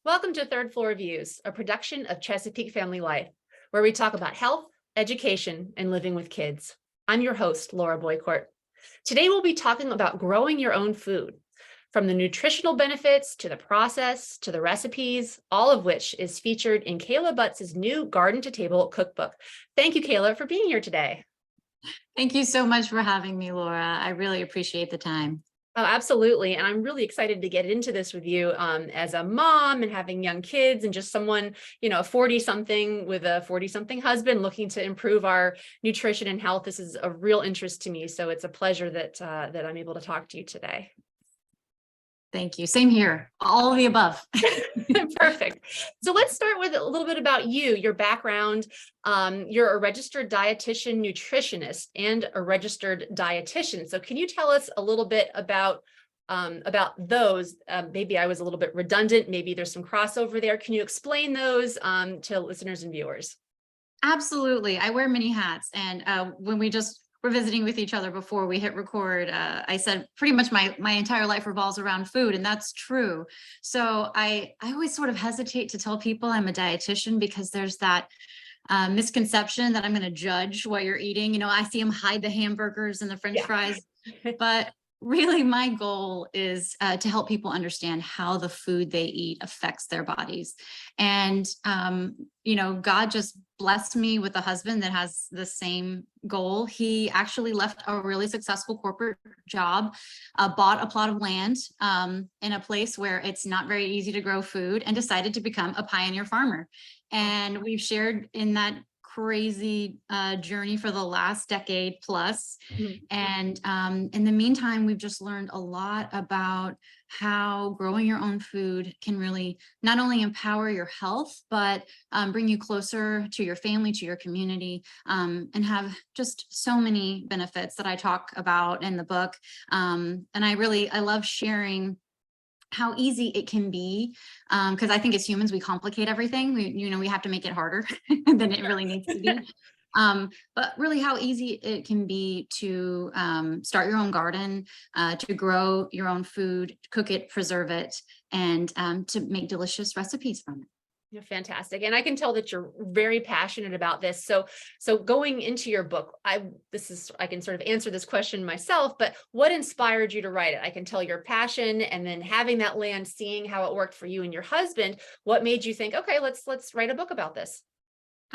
Welcome to Third Floor Views, a production of Chesapeake Family Life, where we talk about health, education, and living with kids. I'm your host, Laura Boycourt. Today, we'll be talking about growing your own food, from the nutritional benefits to the process to the recipes, all of which is featured in Kayla Butts' new Garden to Table cookbook. Thank you, Kayla, for being here today. Thank you so much for having me, Laura. I really appreciate the time. Oh, absolutely. And I'm really excited to get into this with you as a mom and having young kids and just someone, a 40-something with a 40-something husband looking to improve our nutrition and health. This is a real interest to me. So it's a pleasure that I'm able to talk to you today. Thank you. Same here. All of the above. Perfect. So let's start with a little bit about you, your background. You're a registered dietitian, nutritionist, and a registered dietitian. So can you tell us a little bit about those? Maybe I was a little bit redundant. Maybe there's some crossover there. Can you explain those to listeners and viewers? Absolutely. I wear many hats. And when we just were visiting with each other before we hit record, I said pretty much my entire life revolves around food, and that's true. So I always sort of hesitate to tell people I'm a dietitian because there's that misconception that I'm going to judge what you're eating. I see them hide the hamburgers and the French fries, but really my goal is to help people understand how the food they eat affects their bodies. And, God just blessed me with a husband that has the same goal. He actually left a really successful corporate job, bought a plot of land in a place where it's not very easy to grow food, and decided to become a pioneer farmer. And we've shared in that crazy journey for the last decade plus. And in the meantime, we've just learned a lot about how growing your own food can really not only empower your health, but bring you closer to your family, to your community, and have just so many benefits that I talk about in the book. And I love sharing how easy it can be, because I think as humans, we complicate everything. We have to make it harder than it really needs to be. But really how easy it can be to start your own garden, to grow your own food, cook it, preserve it, and to make delicious recipes from it. Fantastic. And I can tell that you're very passionate about this. So going into your book, I can sort of answer this question myself, but what inspired you to write it? I can tell your passion, and then having that land, seeing how it worked for you and your husband, what made you think, okay, let's write a book about this?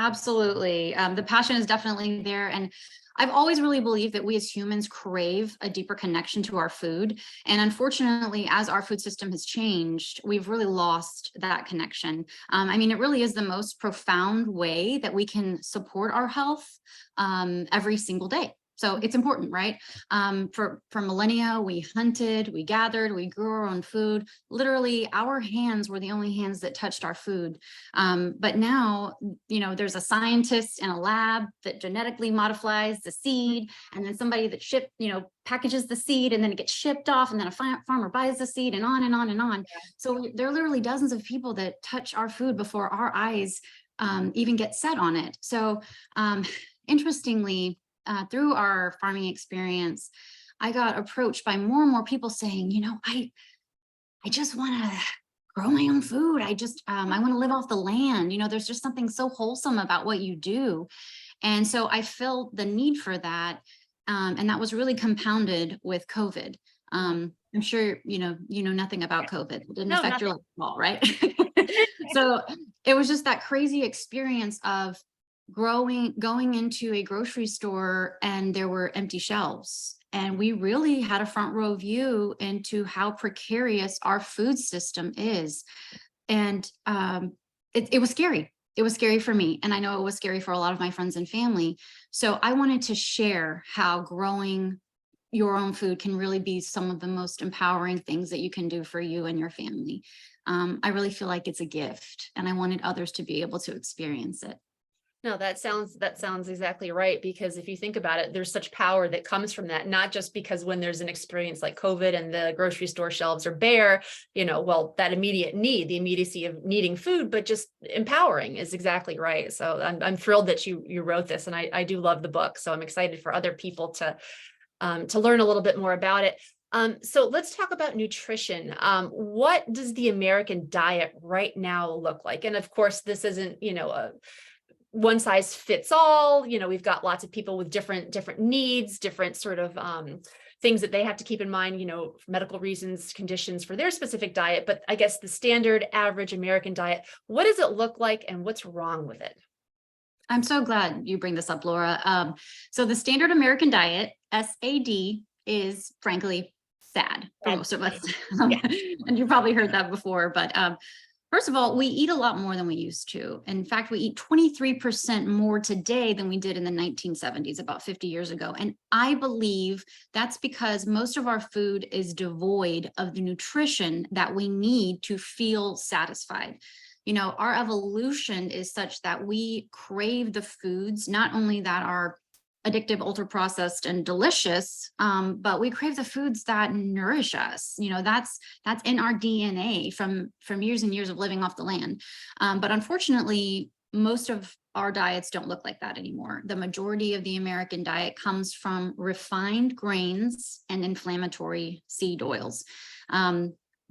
Absolutely. The passion is definitely there. And I've always really believed that we as humans crave a deeper connection to our food. And unfortunately, as our food system has changed, we've really lost that connection. It really is the most profound way that we can support our health every single day. So it's important, right? For millennia, we hunted, we gathered, we grew our own food. Literally, our hands were the only hands that touched our food. But now, there's a scientist in a lab that genetically modifies the seed, and then somebody that packages the seed, and then it gets shipped off, and then a farmer buys the seed, and on and on and on. Yeah. So there are literally dozens of people that touch our food before our eyes even get set on it. So interestingly, through our farming experience, I got approached by more and more people saying, I just want to grow my own food. I want to live off the land. There's just something so wholesome about what you do. And so I felt the need for that. And that was really compounded with COVID. I'm sure, you know nothing about COVID. It didn't affect your life at all, right? So it was just that crazy experience of going into a grocery store, and there were empty shelves, and we really had a front row view into how precarious our food system is. And it was scary. It was scary for me, and I know it was scary for a lot of my friends and family. So I wanted to share how growing your own food can really be some of the most empowering things that you can do for you and your family. I really feel like it's a gift, and I wanted others to be able to experience it. No, that sounds exactly right. Because if you think about it, there's such power that comes from that, not just because when there's an experience like COVID and the grocery store shelves are bare, that immediate need, the immediacy of needing food, but just empowering is exactly right. So I'm thrilled that you wrote this, and I do love the book. So I'm excited for other people to learn a little bit more about it. So let's talk about nutrition. What does the American diet right now look like? And of course, this isn't, a one size fits all. We've got lots of people with different needs, different sort of things that they have to keep in mind, for medical reasons, conditions for their specific diet. But I guess the standard average American diet, what does it look like and what's wrong with it? I'm so glad you bring this up, Laura. So the standard American diet, SAD, is frankly sad for most of us. Yeah. And you've probably heard that before, but first of all, we eat a lot more than we used to. In fact, we eat 23% more today than we did in the 1970s, about 50 years ago. And I believe that's because most of our food is devoid of the nutrition that we need to feel satisfied. Our evolution is such that we crave the foods, not only that are addictive, ultra processed and delicious, but we crave the foods that nourish us. That's in our DNA from years and years of living off the land. But unfortunately, most of our diets don't look like that anymore. The majority of the American diet comes from refined grains and inflammatory seed oils.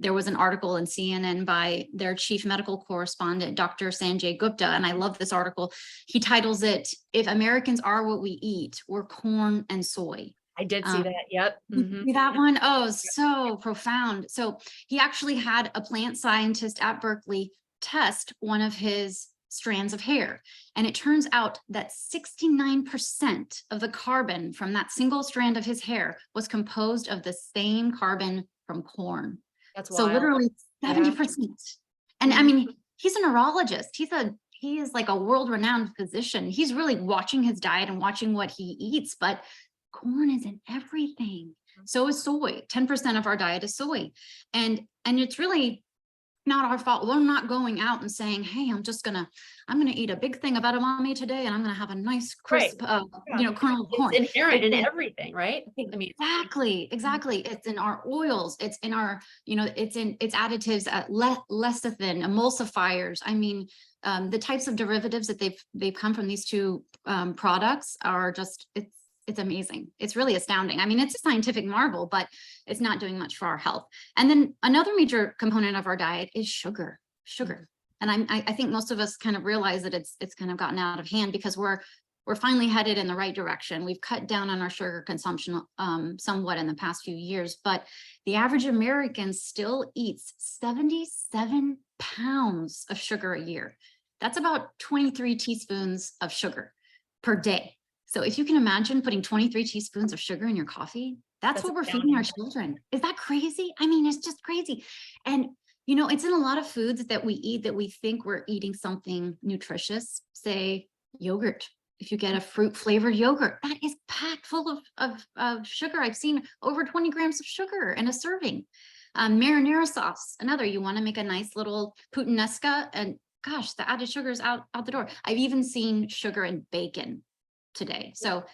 There was an article in CNN by their chief medical correspondent, Dr. Sanjay Gupta, and I love this article. He titles it, "If Americans Are What We Eat, We're Corn and Soy." I did see that. Yep. You see that one? Oh, so profound. So he actually had a plant scientist at Berkeley test one of his strands of hair. And it turns out that 69% of the carbon from that single strand of his hair was composed of the same carbon from corn. That's So wild. literally 70%. And I mean, he's a neurologist. He is like a world-renowned physician. He's really watching his diet and watching what he eats, but corn is in everything. So is soy. 10% of our diet is soy. And it's really not our fault. We're not going out and saying, "Hey, I'm gonna eat a big thing of edamame today, and I'm gonna have a nice crisp, kernel of corn." It's inherent in everything, right? I mean, Exactly. It's in our oils. It's in our, it's additives, lecithin, emulsifiers. I mean, the types of derivatives that they've come from these two products are just, it's amazing. It's really astounding. I mean, it's a scientific marvel, but it's not doing much for our health. And then another major component of our diet is sugar. And I think most of us kind of realize that it's kind of gotten out of hand because we're finally headed in the right direction. We've cut down on our sugar consumption somewhat in the past few years, but the average American still eats 77 pounds of sugar a year. That's about 23 teaspoons of sugar per day. So if you can imagine putting 23 teaspoons of sugar in your coffee, that's what we're feeding our children. Is that crazy? I mean, it's just crazy. And, it's in a lot of foods that we eat that we think we're eating something nutritious, say yogurt. If you get a fruit flavored yogurt, that is packed full of sugar. I've seen over 20 grams of sugar in a serving. Marinara sauce, another, you want to make a nice little puttanesca and gosh, the added sugar is out the door. I've even seen sugar in bacon today. So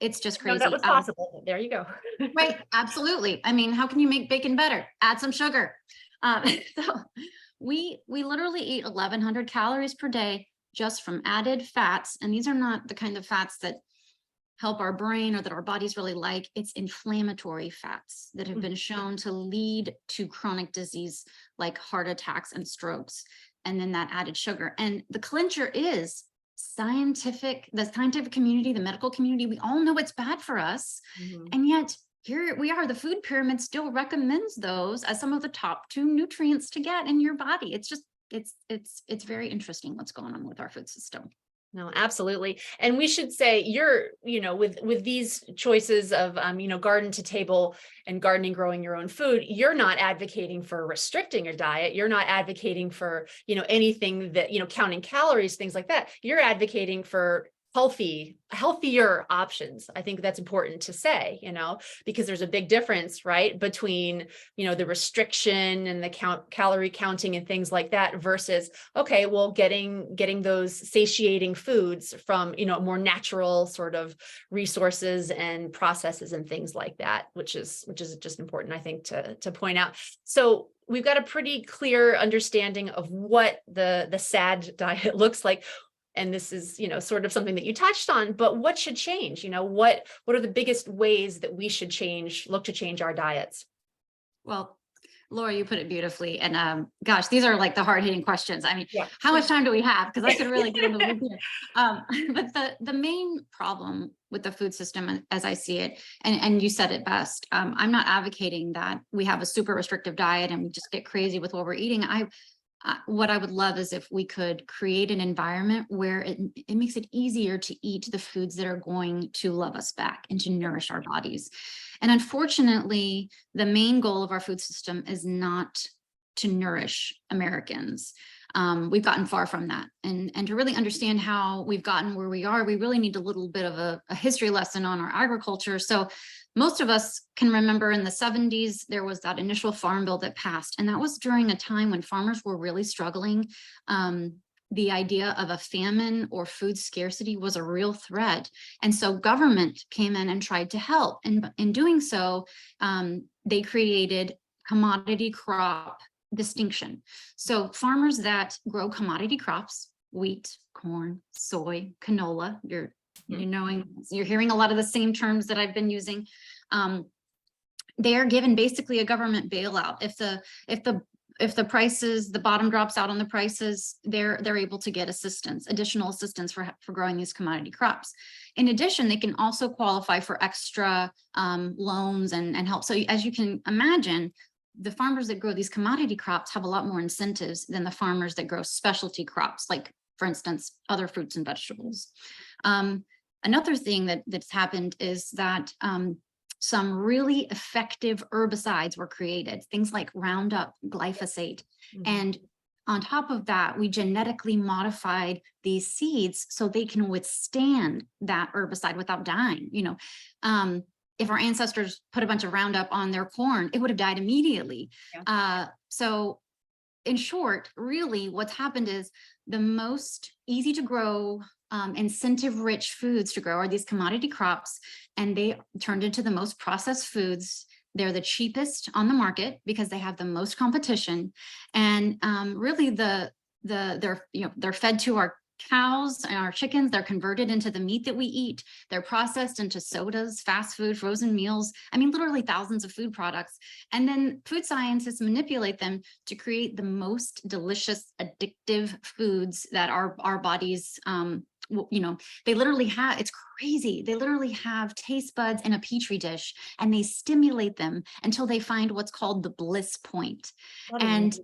it's just crazy. No, that was possible. There you go. Right. Absolutely. I mean, how can you make bacon better? Add some sugar. So we literally eat 1,100 calories per day just from added fats. And these are not the kind of fats that help our brain or that our bodies really like. It's inflammatory fats that have been shown to lead to chronic disease like heart attacks and strokes. And then that added sugar. And the clincher is the scientific community, the medical community, we all know it's bad for us. And yet here we are, the food pyramid still recommends those as some of the top 2 nutrients to get in your body. It's just, it's very interesting what's going on with our food system. No, absolutely. And we should say you're, with these choices of, garden to table and gardening, growing your own food, you're not advocating for restricting your diet. You're not advocating for, anything that, counting calories, things like that. You're advocating for healthier options. I think that's important to say, because there's a big difference, right, between, the restriction and the calorie counting and things like that versus, okay, well, getting those satiating foods from, more natural sort of resources and processes and things like that, which is just important, I think, to point out. So we've got a pretty clear understanding of what the SAD diet looks like. And this is, sort of something that you touched on, but what should change? What are the biggest ways that we should look to change our diets? Well, Laura, you put it beautifully. And gosh, these are like the hard-hitting questions. I mean, Yeah. how much time do we have? Because I could really get in the weeds here. But the main problem with the food system, as I see it, and you said it best, I'm not advocating that we have a super restrictive diet and we just get crazy with what we're eating. What I would love is if we could create an environment where it makes it easier to eat the foods that are going to love us back and to nourish our bodies. And unfortunately, the main goal of our food system is not to nourish Americans. We've gotten far from that. And to really understand how we've gotten where we are, we really need a little bit of a history lesson on our agriculture. So most of us can remember in the 70s, there was that initial farm bill that passed, and that was during a time when farmers were really struggling. The idea of a famine or food scarcity was a real threat. And so government came in and tried to help. And in doing so, they created commodity crop distinction. So farmers that grow commodity crops, wheat, corn, soy, canola, you're hearing a lot of the same terms that I've been using. They are given basically a government bailout. If the prices, the bottom drops out on the prices, they're able to get additional assistance for growing these commodity crops. In addition, they can also qualify for extra loans and help. So as you can imagine, the farmers that grow these commodity crops have a lot more incentives than the farmers that grow specialty crops, like, for instance, other fruits and vegetables. Another thing that's happened is that some really effective herbicides were created, things like Roundup, glyphosate. Mm-hmm. And on top of that, we genetically modified these seeds so they can withstand that herbicide without dying. If our ancestors put a bunch of Roundup on their corn, it would have died immediately. Yeah. So in short, really what's happened is the most easy to grow, incentive-rich foods to grow are these commodity crops, and they turned into the most processed foods. They're the cheapest on the market because they have the most competition, and really they're fed to our cows and our chickens. They're converted into the meat that we eat. They're processed into sodas, fast food, frozen meals. I mean, literally thousands of food products. And then food scientists manipulate them to create the most delicious, addictive foods that our bodies, they literally have, it's crazy. They literally have taste buds in a petri dish, and they stimulate them until they find what's called the bliss point. And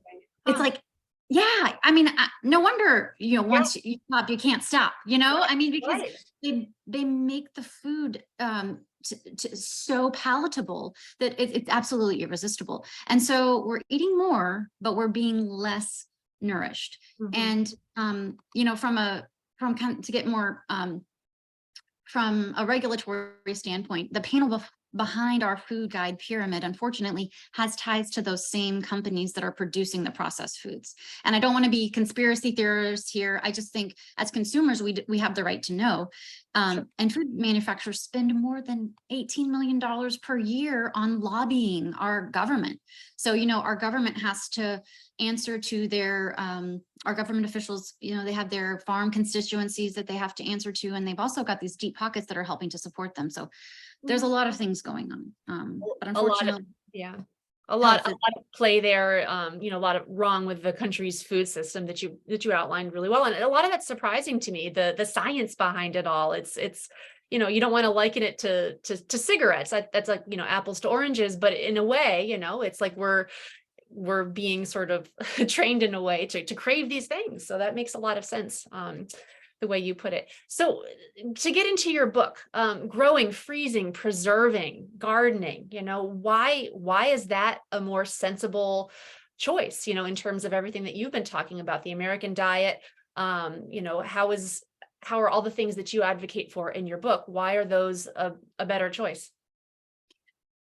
it's like, yeah, I mean, no wonder, once you stop, you can't stop, I mean, because they make the food so palatable that it's absolutely irresistible. And so we're eating more, but we're being less nourished. Mm-hmm. And, to get more, from a regulatory standpoint, the panel behind our food guide pyramid, unfortunately, has ties to those same companies that are producing the processed foods. And I don't want to be conspiracy theorists here. I just think as consumers, we have the right to know. Sure. And food manufacturers spend more than $18 million per year on lobbying our government. So, our government has to answer to our government officials, they have their farm constituencies that they have to answer to, and they've also got these deep pockets that are helping to support them. So there's a lot of things going on. But unfortunately, a lot of play there. A lot of wrong with the country's food system that you outlined really well, and a lot of that's surprising to me. The science behind it all. It's you don't want to liken it to cigarettes. That's like apples to oranges, but in a way, it's like we're being sort of trained in a way to crave these things. So that makes a lot of sense. The way you put it. So to get into your book, growing, freezing, preserving, gardening, why is that a more sensible choice, in terms of everything that you've been talking about, the American diet, how are all the things that you advocate for in your book? Why are those a better choice?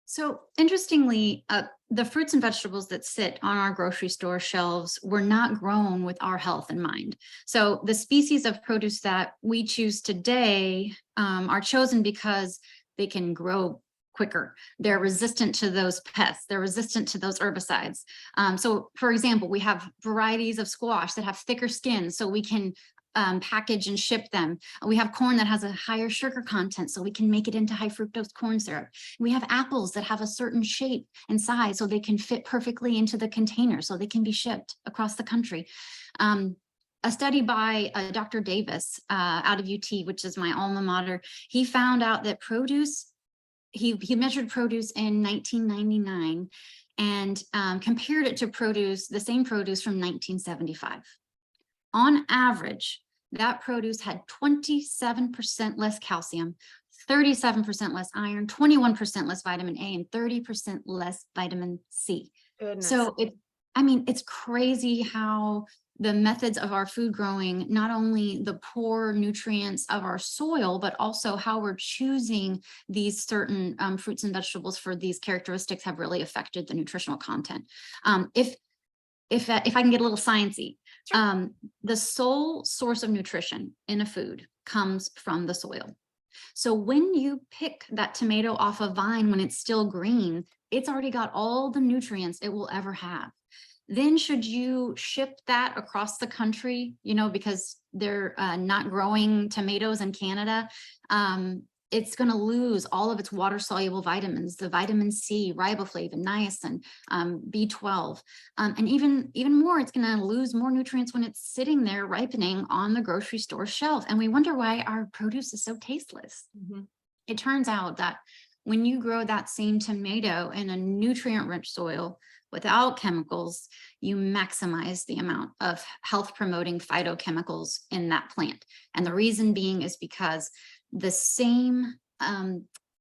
So interestingly, the fruits and vegetables that sit on our grocery store shelves were not grown with our health in mind. So the species of produce that we choose today are chosen because they can grow quicker. They're resistant to those pests. They're resistant to those herbicides. So for example, we have varieties of squash that have thicker skin, so we can package and ship them. We have corn that has a higher sugar content, so we can make it into high fructose corn syrup. We have apples that have a certain shape and size, so they can fit perfectly into the container, so they can be shipped across the country. A study by Dr. Davis out of UT, which is my alma mater, he found out that produce, he measured produce in 1999 and compared it to produce, the same produce from 1975. On average, that produce had 27% less calcium, 37% less iron, 21% less vitamin A, and 30% less vitamin C. Goodness. So it's crazy how the methods of our food growing, not only the poor nutrients of our soil, but also how we're choosing these certain fruits and vegetables for these characteristics have really affected the nutritional content. If I can get a little sciencey, Sure. the sole source of nutrition in a food comes from the soil. So when you pick that tomato off a vine when it's still green, it's already got all the nutrients it will ever have. Then should you ship that across the country, because they're not growing tomatoes in Canada, it's going to lose all of its water-soluble vitamins, the vitamin C, riboflavin, niacin, B12, and even more, it's going to lose more nutrients when it's sitting there ripening on the grocery store shelf. And we wonder why our produce is so tasteless. Mhm. It turns out that when you grow that same tomato in a nutrient-rich soil without chemicals, you maximize the amount of health-promoting phytochemicals in that plant. And the reason being is because the same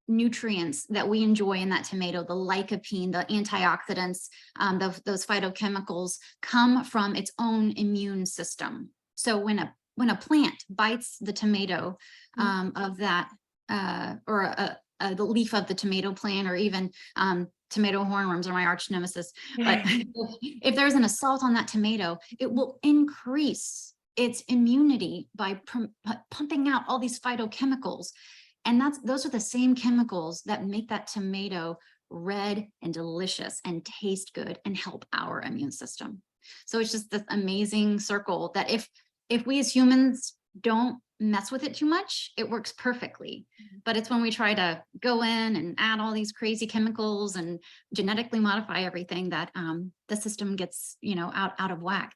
nutrients that we enjoy in that tomato, the lycopene, the antioxidants, those phytochemicals come from its own immune system. So when a plant bites the tomato of that, or the leaf of the tomato plant, or even tomato hornworms are my arch nemesis. But if there's an assault on that tomato, it will increase its immunity by pumping out all these phytochemicals. And those are the same chemicals that make that tomato red and delicious and taste good and help our immune system. So it's just this amazing circle that if we as humans don't mess with it too much, it works perfectly. But it's when we try to go in and add all these crazy chemicals and genetically modify everything that the system gets, out of whack.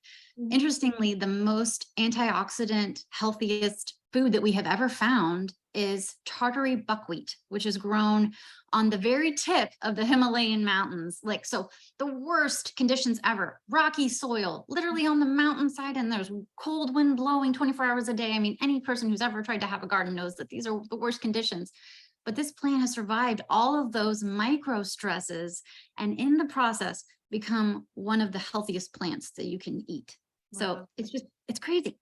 Interestingly, the most antioxidant, healthiest food that we have ever found is Tartary buckwheat, which is grown on the very tip of the Himalayan mountains. So the worst conditions ever, rocky soil, literally on the mountainside, and there's cold wind blowing 24 hours a day. I mean, any person who's ever tried to have a garden knows that these are the worst conditions. But this plant has survived all of those micro stresses, and in the process become one of the healthiest plants that you can eat. So it's crazy.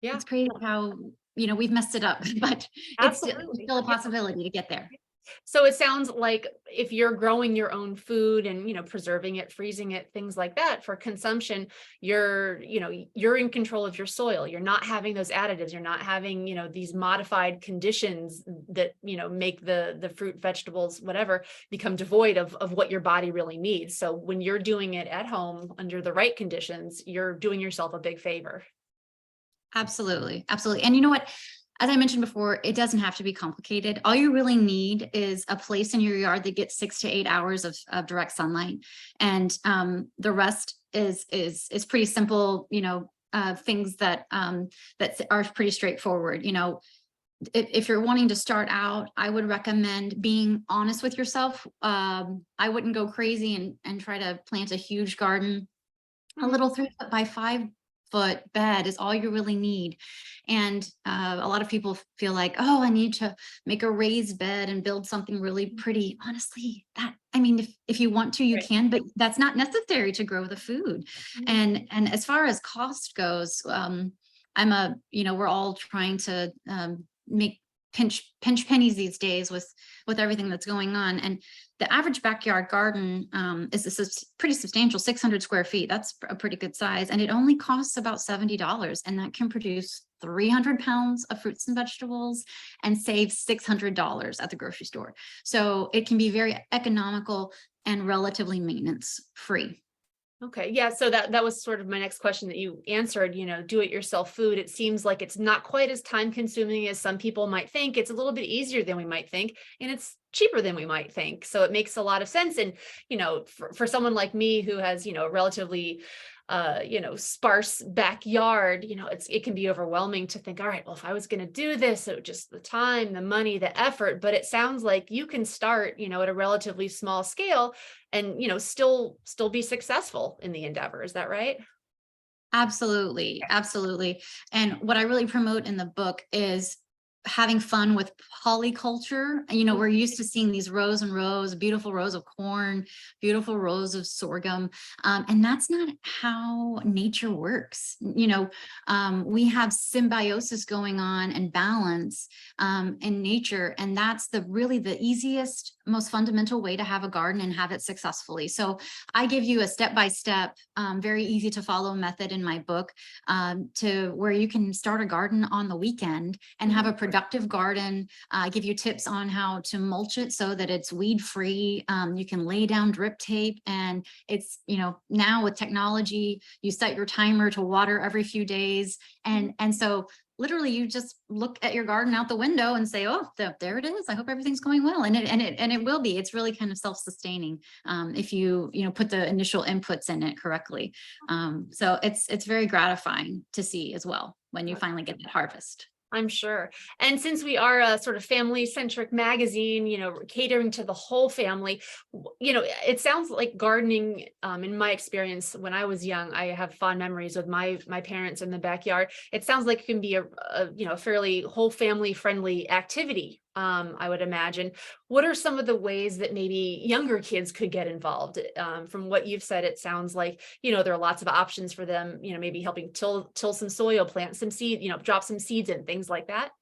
Yeah. It's crazy how, we've messed it up, but it's still a possibility to get there. So it sounds like if you're growing your own food and, preserving it, freezing it, things like that for consumption, you're in control of your soil. You're not having those additives. You're not having, these modified conditions that, make the fruit, vegetables, whatever, become devoid of what your body really needs. So when you're doing it at home under the right conditions, you're doing yourself a big favor. Absolutely. Absolutely. And you know what? As I mentioned before, it doesn't have to be complicated. All you really need is a place in your yard that gets 6 to 8 hours of direct sunlight. And the rest is pretty simple, things that are pretty straightforward. If you're wanting to start out, I would recommend being honest with yourself. I wouldn't go crazy and try to plant a huge garden. A little 3 foot by 5 foot bed is all you really need. And a lot of people feel like, oh, I need to make a raised bed and build something really pretty. Honestly, if you want to, you can, but that's not necessary to grow the food. And as far as cost goes, we're all trying to make pinch pennies these days with everything that's going on. And the average backyard garden is pretty substantial, 600 square feet. That's a pretty good size. And it only costs about $70. And that can produce 300 pounds of fruits and vegetables and save $600 at the grocery store. So it can be very economical and relatively maintenance free. Okay. Yeah. So that was sort of my next question that you answered, do it yourself food. It seems like it's not quite as time consuming as some people might think. It's a little bit easier than we might think, and it's cheaper than we might think. So it makes a lot of sense. And, for someone like me who has, a relatively sparse backyard, it can be overwhelming to think, all right, well, if I was going to do this, it would just the time, the money, the effort. But it sounds like you can start, at a relatively small scale and still be successful in the endeavor. Is that right? Absolutely, absolutely. And what I really promote in the book is having fun with polyculture. We're used to seeing these rows and rows, beautiful rows of corn, beautiful rows of sorghum. And that's not how nature works. We have symbiosis going on and balance in nature. And that's really the easiest, most fundamental way to have a garden and have it successfully. So I give you a step-by-step, very easy to follow method in my book, to where you can start a garden on the weekend and have a productive garden. I give you tips on how to mulch it so that it's weed free. You can lay down drip tape, and it's, now with technology, you set your timer to water every few days. And so literally you just look at your garden out the window and say, oh, there it is. I hope everything's going well. And it will be. It's really kind of self-sustaining, if you put the initial inputs in it correctly. So it's very gratifying to see as well when you finally get that harvest. I'm sure. And since we are a sort of family centric magazine, catering to the whole family, it sounds like gardening, in my experience, when I was young, I have fond memories with my parents in the backyard. It sounds like it can be a fairly whole family friendly activity. I would imagine. What are some of the ways that maybe younger kids could get involved? From what you've said, it sounds like, there are lots of options for them, maybe helping till some soil, plant some seed, drop some seeds in, things like that.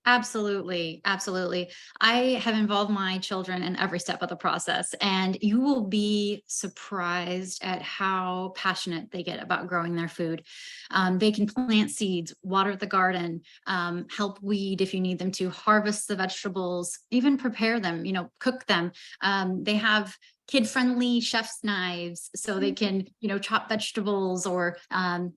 Absolutely, absolutely. I have involved my children in every step of the process, and you will be surprised at how passionate they get about growing their food. They can plant seeds, water the garden, help weed if you need them to, harvest the vegetables, even prepare them, cook them. They have kid-friendly chef's knives so they can, chop vegetables or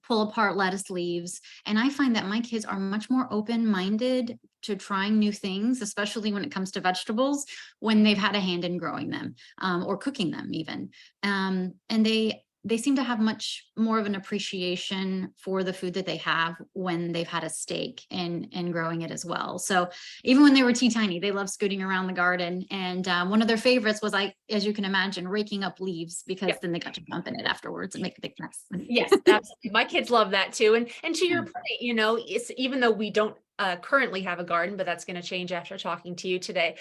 pull apart lettuce leaves. And I find that my kids are much more open-minded to trying new things, especially when it comes to vegetables, when they've had a hand in growing them, or cooking them even. And they seem to have much more of an appreciation for the food that they have when they've had a stake in growing it as well. So even when they were tiny, they love scooting around the garden. And one of their favorites was, as you can imagine, raking up leaves, because Yep. then they got to jump in it afterwards and make a big mess. Yes, absolutely. My kids love that too. And to your Yeah. point, it's even though we don't currently have a garden, but that's going to change after talking to you today.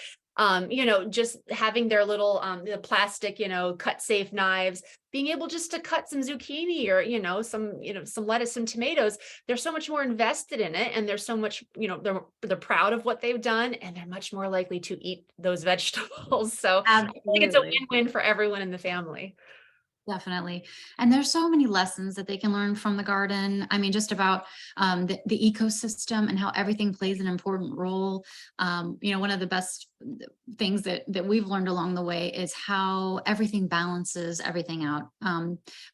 Just having their little the plastic, cut safe knives, being able just to cut some zucchini or, some lettuce, some tomatoes. They're so much more invested in it, and they're so much, they're proud of what they've done, and they're much more likely to eat those vegetables. So I think it's a Absolutely. win-win for everyone in the family. Definitely. And there's so many lessons that they can learn from the garden. I mean, just about the ecosystem and how everything plays an important role. One of the best things that we've learned along the way is how everything balances everything out.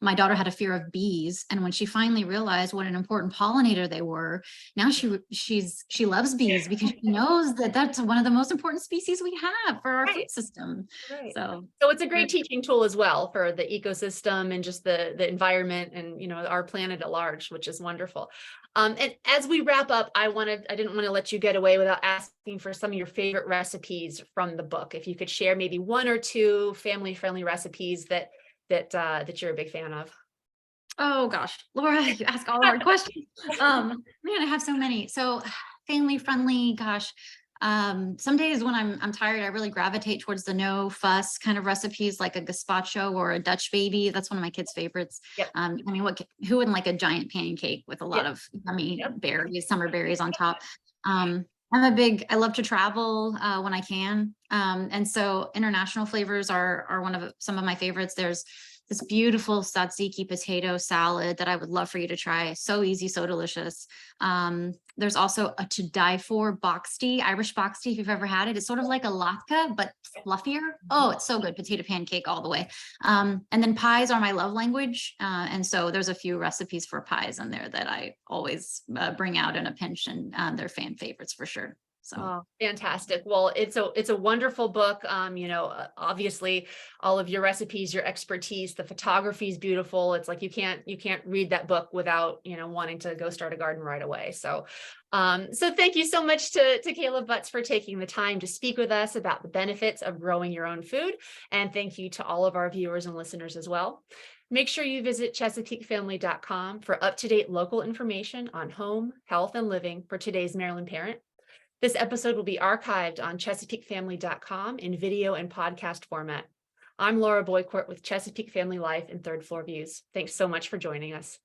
My daughter had a fear of bees, and when she finally realized what an important pollinator they were, now she loves bees, because she knows that that's one of the most important species we have for our Right. food system. Right. So So it's a great teaching tool as well for the ecosystem and just the environment and, our planet at large, which is wonderful. And as we wrap up, I didn't want to let you get away without asking for some of your favorite recipes from the book. If you could share maybe one or two family-friendly recipes that you're a big fan of. Oh gosh, Laura, you ask all the hard questions. Man, I have so many. So family friendly, gosh. Some days when I'm tired, I really gravitate towards the no fuss kind of recipes, like a gazpacho or a Dutch baby. That's one of my kids' favorites. Yep. I mean, who wouldn't like a giant pancake with a lot Yep. of yummy Yep. berries, summer berries on top? I love to travel when I can. And so international flavors are some of my favorites. There's this beautiful tzatziki potato salad that I would love for you to try. So easy, so delicious. There's also a to die for box tea, Irish box tea, if you've ever had it. It's sort of like a latke, but fluffier. Oh, it's so good. Potato pancake all the way. And then pies are my love language. And so there's a few recipes for pies in there that I always bring out in a pinch, and they're fan favorites for sure. So. Oh, fantastic. Well, it's a wonderful book. Obviously all of your recipes, your expertise, the photography is beautiful. It's like you can't read that book without, wanting to go start a garden right away. So thank you so much to Kayla Butts for taking the time to speak with us about the benefits of growing your own food. And thank you to all of our viewers and listeners as well. Make sure you visit ChesapeakeFamily.com for up-to-date local information on home, health, and living for today's Maryland parent. This episode will be archived on ChesapeakeFamily.com in video and podcast format. I'm Laura Boycourt with Chesapeake Family Life and Third Floor Views. Thanks so much for joining us.